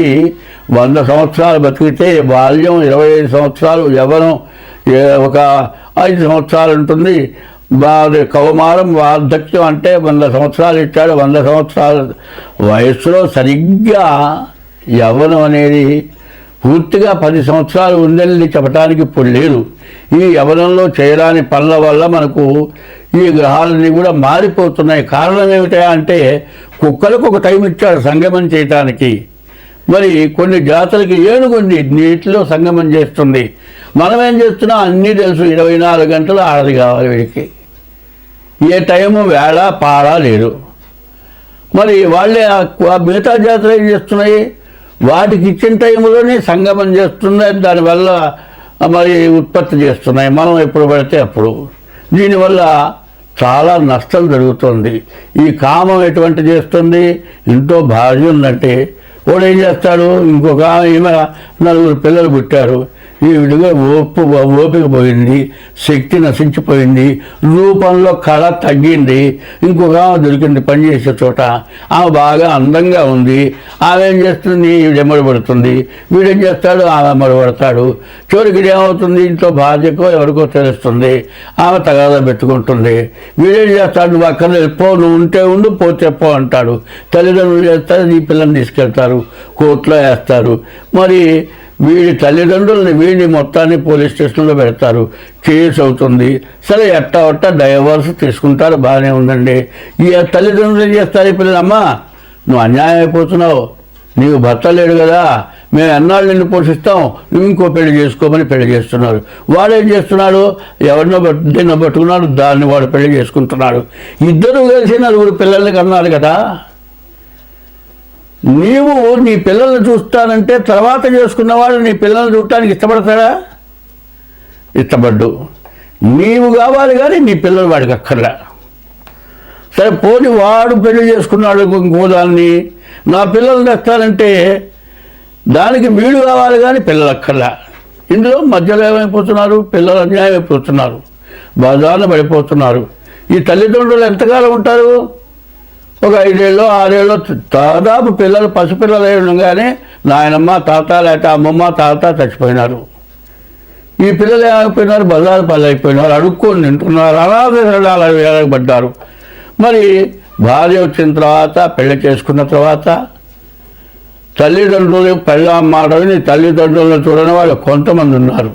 100 సంవత్సరాలు బతికితే బాల్యం 25 సంవత్సరాలు, యవ్వనం ఒక 5 సంవత్సరాలు ఉంటుంది. కౌమారం వార్ధక్యం అంటే 100 సంవత్సరాలు ఇచ్చాడు. 100 సంవత్సరాల వయస్సులో సరిగ్గా యవ్వనం అనేది పూర్తిగా 10 సంవత్సరాలు ఉందని చెప్పడానికి ఇప్పుడు లేదు. ఈ యవ్వనంలో చేయరాని పనుల వల్ల మనకు ఈ గ్రహాలన్నీ కూడా మారిపోతున్నాయి. కారణం ఏమిటా అంటే కుక్కలకు ఒక టైం ఇచ్చాడు సంగమం చేయటానికి. మరి కొన్ని జాతులకి ఏనుగుంది, నీటిలో సంగమం చేస్తుంది. మనం ఏం చేస్తున్నాం? అన్నీ తెలుసు. 24 గంటలు ఆడది కావాలి వీడికి. ఏ టైము వేళ పాడా లేదు. మరి వాళ్ళే మిగతా జాతులు ఏం చేస్తున్నాయి? వాటికి ఇచ్చిన టైంలోనే సంగమం చేస్తున్నాయి. దానివల్ల మరి ఉత్పత్తి చేస్తున్నాయి. మనం ఎప్పుడు పడితే అప్పుడు. దీనివల్ల చాలా నష్టం జరుగుతుంది. ఈ కామం ఎటువంటి చేస్తుంది? ఇంట్లో భార్య ఉందంటే వాడు ఏం చేస్తాడు? ఇంకొక ఈమె 4 పిల్లలు పుట్టారు. ఈ విడిగా ఓపిక పోయింది, శక్తి నశించిపోయింది, రూపంలో కళ తగ్గింది. ఇంకొక దొరికింది పనిచేసే చోట, ఆమె బాగా అందంగా ఉంది. ఆమె ఏం చేస్తుంది, ఎమ్మడబడుతుంది. వీడేం చేస్తాడు, ఆమె ఎమ్మడబడతాడు. చివరికి ఏమవుతుంది, ఇంట్లో భార్యకో ఎవరికో తెలుస్తుంది. ఆమె తగాదా పెట్టుకుంటుంది. వీడేం చేస్తాడు, నువ్వు అక్కడ పో, నువ్వు ఉంటే ఉండు, పోతే పో అంటాడు. తల్లిదండ్రులు చేస్తారు, ఈ పిల్లల్ని తీసుకెళ్తారు, కోర్టులో వేస్తారు. మరి వీడి తల్లిదండ్రులని వీడిని మొత్తాన్ని పోలీస్ స్టేషన్లో పెడతారు, కేసు అవుతుంది. సరే ఎట్టా డైవర్స్ తీసుకుంటారు, బాగానే ఉందండి. ఈ తల్లిదండ్రులు ఏం చేస్తారు, ఈ పిల్లలమ్మా నువ్వు అన్యాయం అయిపోతున్నావు, నీకు భర్త లేడు కదా, మేము ఎన్నాళ్ళు నిన్ను పోషిస్తాం, నువ్వు ఇంకో పెళ్లి చేసుకోమని పెళ్లి చేస్తున్నారు. వాడేం చేస్తున్నాడు, ఎవరినో పట్టుకున్నాడు, దాన్ని వాడు పెళ్లి చేసుకుంటున్నాడు. ఇద్దరు కలిసి 4 పిల్లల్ని కన్నారు కదా. నీవు నీ పిల్లల్ని చూస్తానంటే తర్వాత చేసుకున్నవాడు నీ పిల్లల్ని చూడటానికి ఇష్టపడతాడా? ఇష్టపడ్డు. నీవు కావాలి కానీ నీ పిల్లలు వాడికి అక్కర్లా. సరే పోని వాడు పెళ్లి చేసుకున్నాడు ఇంకో దాన్ని, నా పిల్లలు తెస్తానంటే దానికి వీడు కావాలి కానీ పిల్లలు అక్కర్లా. ఇందులో మధ్యలో ఏమైపోతున్నారు, పిల్లలు అన్యాయం అయిపోతున్నారు, బజార్న పడిపోతున్నారు. ఈ తల్లిదండ్రులు ఎంతకాలం ఉంటారు? ఒక 5 ఏళ్ళు 6 ఏళ్ళు దాదాపు పిల్లలు పసిపిల్లలు ఉండగానే నాయనమ్మ తాత లేకపోతే అమ్మమ్మ తాత చచ్చిపోయినారు. ఈ పిల్లలు ఏమైపోయినారు, బజారు పల్లైపోయినారు, అడుక్కొని తింటున్నారు, అనాథ పడ్డారు. మరి భార్య వచ్చిన తర్వాత, పెళ్లి చేసుకున్న తర్వాత తల్లిదండ్రులు పెళ్ళామాటని తల్లిదండ్రులను చూడని వాళ్ళు కొంతమంది ఉన్నారు.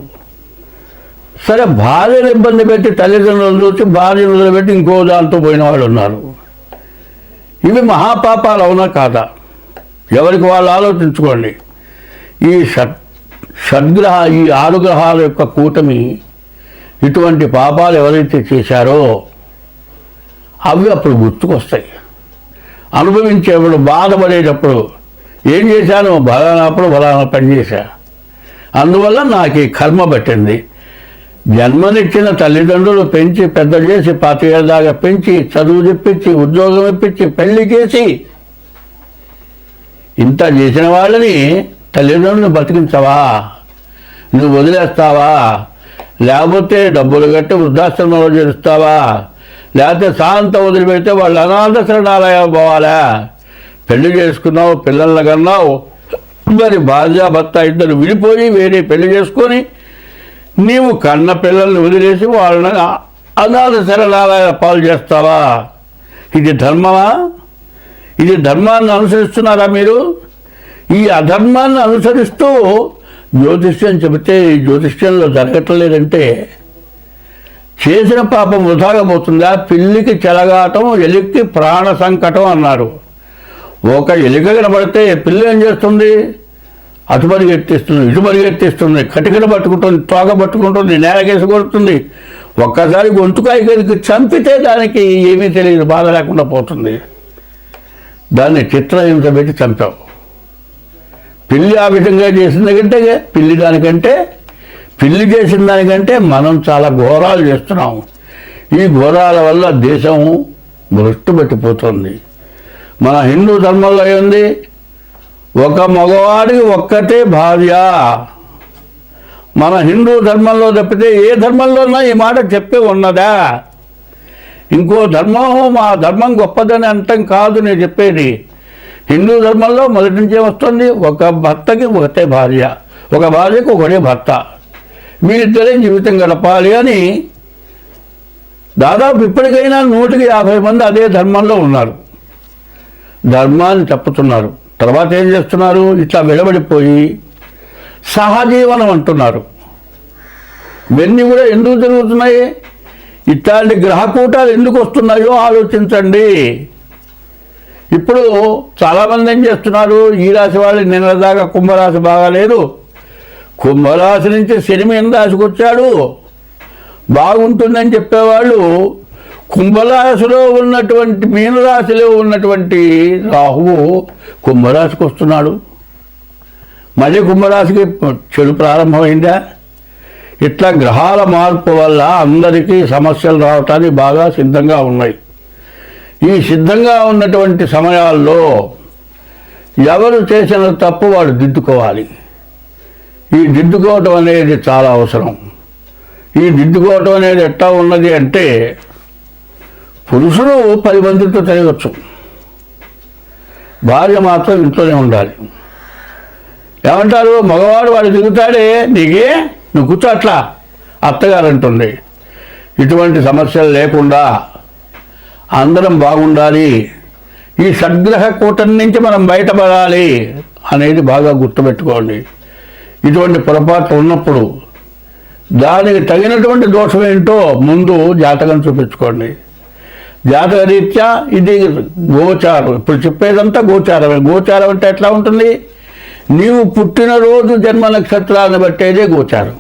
సరే భార్యను ఇబ్బంది పెట్టి తల్లిదండ్రులను చూసి భార్యను వదిలిపెట్టి ఇంకో దాంతో పోయిన వాళ్ళు ఉన్నారు. ఇవి మహాపాపాలు అవునా కాదా? ఎవరికి వాళ్ళు ఆలోచించుకోండి. ఈ 6 గ్రహాల యొక్క కూటమి ఇటువంటి పాపాలు ఎవరైతే చేశారో అవి అప్పుడు గుర్తుకొస్తాయి. అనుభవించేప్పుడు, బాధపడేటప్పుడు ఏం చేశాను, బలానా పని చేశా, అందువల్ల నాకు ఈ కర్మ పట్టింది. జన్మనిచ్చిన తల్లిదండ్రులు పెంచి పెద్ద చేసి 25 ఏళ్ళ దాకా పెంచి చదువు చెప్పించి ఉద్యోగం ఇప్పించి పెళ్లి చేసి ఇంత చేసిన వాళ్ళని తల్లిదండ్రులను బతికించవా? నువ్వు వదిలేస్తావా? లేకపోతే డబ్బులు కట్టి వృద్ధాశ్రమంలో చేరుస్తావా? లేకపోతే శాంత వదిలిపెడితే వాళ్ళు అనాథ శరణాలయాలు పోవాలా? పెళ్లి చేసుకున్నావు, పిల్లల్ని కన్నావు, మరి భార్యాభర్త ఇద్దరు విడిపోయి వేరే పెళ్లి చేసుకొని నీవు కన్న పిల్లల్ని వదిలేసి వాళ్ళని అనాథ శరణాలయ పాలు చేస్తావా? ఇది ధర్మమా? ఇది ధర్మాన్ని అనుసరిస్తున్నారా మీరు? ఈ అధర్మాన్ని అనుసరిస్తూ జ్యోతిష్యం చెబితే ఈ జ్యోతిష్యంలో జరగట్లేదంటే చేసిన పాపం వృధాగా పోతుందా? పిల్లికి చెలగాటం, ఎలికి ప్రాణ సంకటం అన్నారు. ఒక ఎలిక కనబడితే పిల్లి ఏం చేస్తుంది? అటు పరిగెత్తిస్తుంది, ఇటు పరిగెత్తిస్తుంది, కటికలు పట్టుకుంటుంది, తోక పట్టుకుంటుంది, నేలకేసి కొడుతుంది. ఒక్కసారి గొంతుకాయకి చంపితే దానికి ఏమీ తెలియదు, బాధ లేకుండా పోతుంది. దాన్ని చిత్రహింస పెట్టి చంపావు. పిల్లి ఆ విధంగా చేసిన కంటే పిల్లి చేసిన దానికంటే మనం చాలా ఘోరాలు చేస్తున్నాము. ఈ ఘోరాల వల్ల దేశం భ్రష్టు పెట్టిపోతుంది. మన హిందూ ధర్మంలో ఏంది, ఒక మగవాడికి ఒక్కటే భార్య. మన హిందూ ధర్మంలో తప్పితే ఏ ధర్మంలోనా ఈ మాట చెప్పి ఉన్నదా? ఇంకో ధర్మం మా ధర్మం గొప్పదని అంతం కాదు నేను చెప్పేది. హిందూ ధర్మంలో మొదటి నుంచే వస్తుంది, ఒక భర్తకి ఒకటే భార్య, ఒక భార్యకు ఒకటే భర్త, వీరిద్దరే జీవితం గడపాలి అని. దాదాపు ఇప్పటికైనా 150 మంది అదే ధర్మంలో ఉన్నారు. ధర్మాన్ని తప్పుతున్నారు. తర్వాత ఏం చేస్తున్నారు, ఇట్లా వెలబడిపోయి సహజీవనం అంటున్నారు. ఇవన్నీ కూడా ఎందుకు జరుగుతున్నాయి? ఇట్లాంటి గ్రహకూటాలు ఎందుకు వస్తున్నాయో ఆలోచించండి. ఇప్పుడు చాలామంది ఏం చేస్తున్నారు, ఈ రాశి వాళ్ళు నిన్నదాకా కుంభరాశి బాగాలేదు, కుంభరాశి నుంచి శని మీన రాశికి వచ్చాడు బాగుంటుందని చెప్పేవాళ్ళు కుంభరాశిలో ఉన్నటువంటి మీనరాశిలో ఉన్నటువంటి రాహువు కుంభరాశికి వస్తున్నాడు. మళ్ళీ కుంభరాశికి చెడు ప్రారంభమైందా? ఇట్లా గ్రహాల మార్పు వల్ల అందరికీ సమస్యలు రావటానికి బాగా సిద్ధంగా ఉన్నాయి. ఈ సిద్ధంగా ఉన్నటువంటి సమయాల్లో ఎవరు చేసిన తప్పు వాడు దిద్దుకోవాలి. ఈ దిద్దుకోవటం అనేది చాలా అవసరం. ఈ దిద్దుకోవటం అనేది ఎట్లా ఉన్నది అంటే, పురుషుడు 10 మందితో తిరగచ్చు, భార్య మాత్రం ఇంట్లోనే ఉండాలి. ఏమంటారు, మగవాడు వాడు తిరుగుతాడే, నీకే నువ్వు కూర్చో అట్లా అత్తగారు అంటుంది. ఇటువంటి సమస్యలు లేకుండా అందరం బాగుండాలి, ఈ షడ్గ్రహ కూటం నుంచి మనం బయటపడాలి అనేది బాగా గుర్తుపెట్టుకోండి. ఇటువంటి పొరపాట్లు ఉన్నప్పుడు దానికి తగినటువంటి దోషం ఏంటో ముందు జాతకం చూపించుకోండి. జాతక రీత్యా ఇది గోచారం. ఇప్పుడు చెప్పేదంతా గోచారమే. గోచారం అంటే ఎట్లా ఉంటుంది, నీవు పుట్టినరోజు జన్మ నక్షత్రాలను బట్టేదే గోచారం.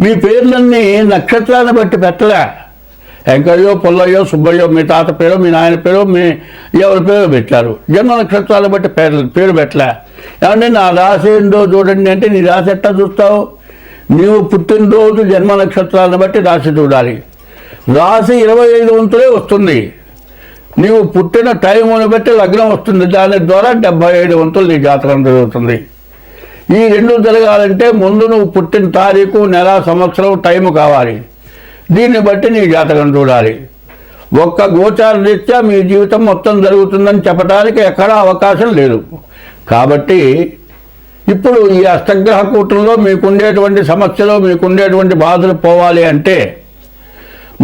మీ పేర్లన్నీ నక్షత్రాన్ని బట్టి పెట్టలే. వెంకయ్యో, పుల్లయ్యో, సుబ్బయ్యో మీ తాత పేరు, మీ నాయన పేరు, మీ ఎవరి పేరు పెట్టారు. జన్మ నక్షత్రాలను బట్టి పేరు పెట్టలే. ఏమంటే నా రాశి ఏందో చూడండి అంటే, నీ రాశి ఎట్లా చూస్తావు? నీవు పుట్టినరోజు జన్మ నక్షత్రాలను బట్టి రాశి చూడాలి. రాశి 25 వంతులే వస్తుంది. నీవు పుట్టిన టైమును బట్టి లగ్నం వస్తుంది. దాని ద్వారా 75 వంతులు నీ జాతకం జరుగుతుంది. ఈ రెండు జరగాలంటే ముందు నువ్వు పుట్టిన తారీఖు, నెల, సంవత్సరం, టైము కావాలి. దీన్ని బట్టి నీ జాతకం చూడాలి. ఒక్క గోచార రీత్యా మీ జీవితం మొత్తం జరుగుతుందని చెప్పడానికి ఎక్కడా అవకాశం లేదు. కాబట్టి ఇప్పుడు ఈ అష్టగ్రహ కూటంలో మీకుండేటువంటి సమస్యలు, మీకుండేటువంటి బాధలు పోవాలి అంటే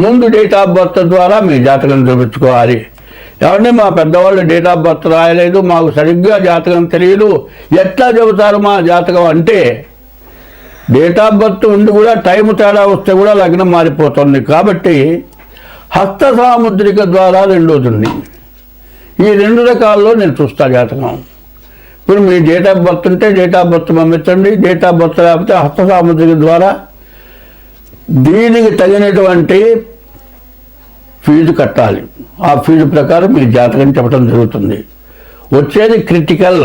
ముందు డేట్ ఆఫ్ బర్త్ ద్వారా మీ జాతకం చూపించుకోవాలి. ఏమంటే మా పెద్దవాళ్ళు డేట్ ఆఫ్ బర్త్ రాయలేదు, మాకు సరిగ్గా జాతకం తెలియదు, ఎట్లా చెబుతారు మా జాతకం అంటే, డేట్ ఆఫ్ బర్త్ ఉండి కూడా టైం తేడా వస్తే కూడా లగ్నం మారిపోతుంది. కాబట్టి హస్త సాముద్రిక ద్వారా రెండవుతుంది. ఈ 2 రకాల్లో నేను చూస్తా జాతకం. ఇప్పుడు మీ డేట్ ఆఫ్ బర్త్ ఉంటే డేట్ ఆఫ్ బర్త్ పంపించండి, డేట్ ఆఫ్ బర్త్ లేకపోతే హస్త సాముద్రిక ద్వారా దీనికి తగినటువంటి ఫీజు కట్టాలి. ఆ ఫీజు ప్రకారం మీ జాతకం చెప్పడం జరుగుతుంది. వచ్చేది క్రిటికల్.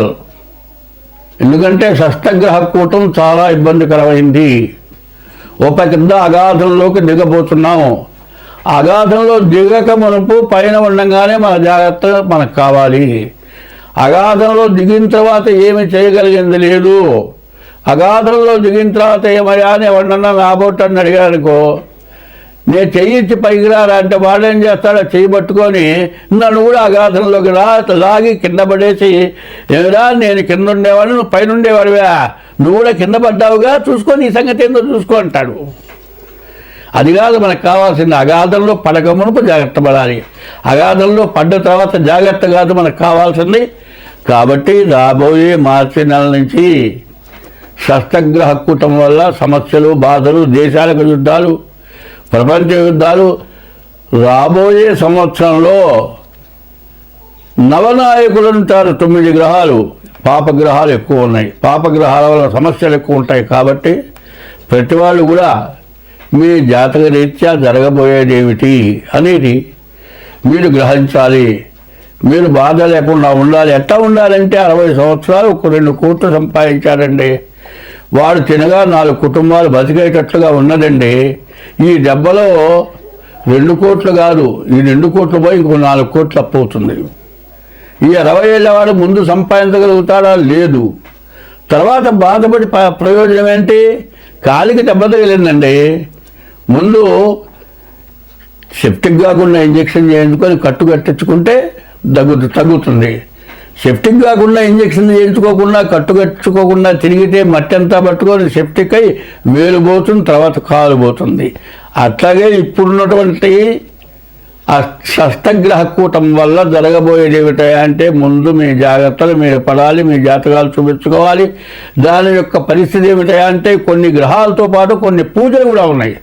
ఎందుకంటే షష్టగ్రహ కూటం చాలా ఇబ్బందికరమైంది. ఒక కింద అగాధంలోకి దిగబోతున్నాం. అగాధంలో దిగక మునుపు పైన ఉండగానే మన జాగ్రత్త మనకు కావాలి. అగాధంలో దిగిన తర్వాత ఏమి చేయగలిగింది లేదు. అగాధంలో దిగిన తర్వాత ఏమయ్యా అని ఎవరన్నా నాబోట్టని అడిగారనుకో, నేను చెయ్యిచ్చి పైకి రారా అంటే వాడేం చేస్తాడో చెయ్యి పట్టుకొని నన్ను కూడా అగాధంలోకి లాగి కింద పడేసి, ఏమిరా నేను కింద ఉండేవాడిని, నువ్వు పైన ఉండేవాడివా, నువ్వు కూడా కింద పడ్డావుగా, చూసుకొని ఈ సంగతి ఏందో చూసుకో అంటాడు. అది కాదు మనకు కావాల్సింది. అగాధంలో పడక మునుపు జాగ్రత్త పడాలి. అగాధంలో పడ్డ తర్వాత జాగ్రత్త కాదు మనకు కావాల్సింది. కాబట్టి రాబోయే మార్చి నెల నుంచి షష్టగ్రహ కూటం వల్ల సమస్యలు, బాధలు, దేశాలకు యుద్ధాలు, ప్రపంచ యుద్ధాలు, రాబోయే సంవత్సరంలో నవనాయకులు ఉంటారు. 9 గ్రహాలు, పాపగ్రహాలు ఎక్కువ ఉన్నాయి. పాపగ్రహాల వల్ల సమస్యలు ఎక్కువ ఉంటాయి. కాబట్టి ప్రతి వాళ్ళు కూడా మీ జాతక రీత్యా జరగబోయేది ఏమిటి అనేది మీరు గ్రహించాలి. మీరు బాధ లేకుండా ఉండాలి. ఎట్లా ఉండాలంటే 60 సంవత్సరాలు 2 కోట్లు సంపాదించారండి, వాడు తినగా 4 కుటుంబాలు బతికేటట్లుగా ఉన్నదండి. ఈ దెబ్బలో 2 కోట్లు కాదు, ఈ 2 కోట్లు పోయి ఇంకో 4 కోట్లు అప్పు అవుతుంది. ఈ 60 ఏళ్ళ వాడు ముందు సంపాదించగలుగుతాడా? లేదు. తర్వాత బాధపడి ప్రయోజనం ఏంటి? కాలికి దెబ్బ తగిలిందండి, ముందు సెప్టిక్ కాకుండా ఇంజెక్షన్ చేయించుకొని కట్టు కట్టించుకుంటే తగ్గుతుంది. సెప్టిక్ కాకుండా ఇంజెక్షన్ చేయించుకోకుండా కట్టు కట్టుకోకుండా తిరిగితే మట్టి అంతా పట్టుకొని సెప్టిక్ అయి వేలు పోతుంది, తర్వాత కాలు పోతుంది. అట్లాగే ఇప్పుడున్నటువంటి షష్టగ్రహ కూటం వల్ల జరగబోయేది ఏమిటంటే, ముందు మీ జాగ్రత్తలు మీరు పడాలి, మీ జాతకాలు చూపించుకోవాలి. దాని యొక్క పరిస్థితి ఏమిటంటే, కొన్ని గ్రహాలతో పాటు కొన్ని పూజలు కూడా ఉన్నాయి.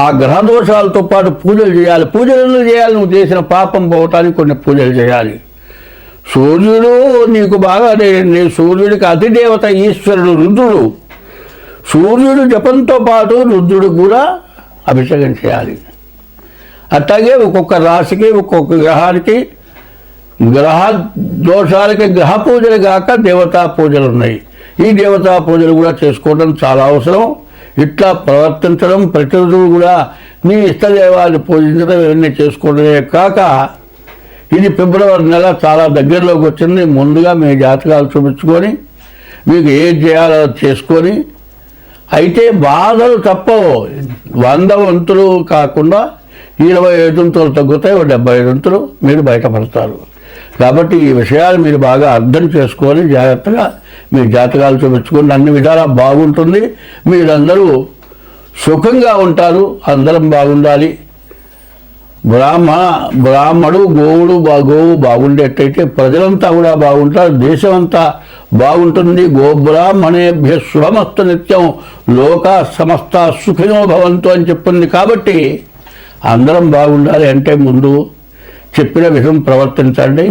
ఆ గ్రహ దోషాలతో పాటు పూజలు చేయాలి. పూజలు చేయాలి, నువ్వు చేసిన పాపం పోవటానికి కొన్ని పూజలు చేయాలి. సూర్యుడు నీకు బాగా, సూర్యుడికి అధిదేవత ఈశ్వరుడు రుద్రుడు. సూర్యుడు జపంతో పాటు రుద్రుడు కూడా అభిషేకం చేయాలి. అట్లాగే ఒక్కొక్క రాశికి, ఒక్కొక్క గ్రహానికి, గ్రహ దోషాలకి గ్రహ పూజలు కాక దేవతా పూజలు ఉన్నాయి. ఈ దేవతా పూజలు కూడా చేసుకోవడం చాలా అవసరం. ఇట్లా ప్రవర్తించడం, ప్రతిరోజు కూడా నీ ఇష్టదేవాన్ని పూజించడం, ఇవన్నీ చేసుకోవడమే కాక, ఇది ఫిబ్రవరి నెల చాలా దగ్గరలోకి వచ్చింది. ముందుగా మీ జాతకాలు చూపించుకొని మీకు ఏది చేయాలో అది చేసుకొని, అయితే బాధలు తప్పవు. 100 వంతులు కాకుండా 25 వంతులు తగ్గుతాయి, 75 వంతులు మీరు బయటపడతారు. కాబట్టి ఈ విషయాలు మీరు బాగా అర్థం చేసుకొని జాగ్రత్తగా మీ జాతకాలు చూపించుకొని అన్ని విధాలా బాగుంటుంది. మీరందరూ సుఖంగా ఉంటారు. అందరం బాగుండాలి. బ్రాహ్మడు గోవు బాగుండేటైతే ప్రజలంతా కూడా బాగుంటారు, దేశం అంతా బాగుంటుంది. గోబ్రాహ్మణేభ్య శుభమస్తు నిత్యం లోకా సమస్త సుఖినో భవంతు అని చెప్పింది. కాబట్టి అందరం బాగుండాలి అంటే ముందు చెప్పిన విధం ప్రవర్తించండి.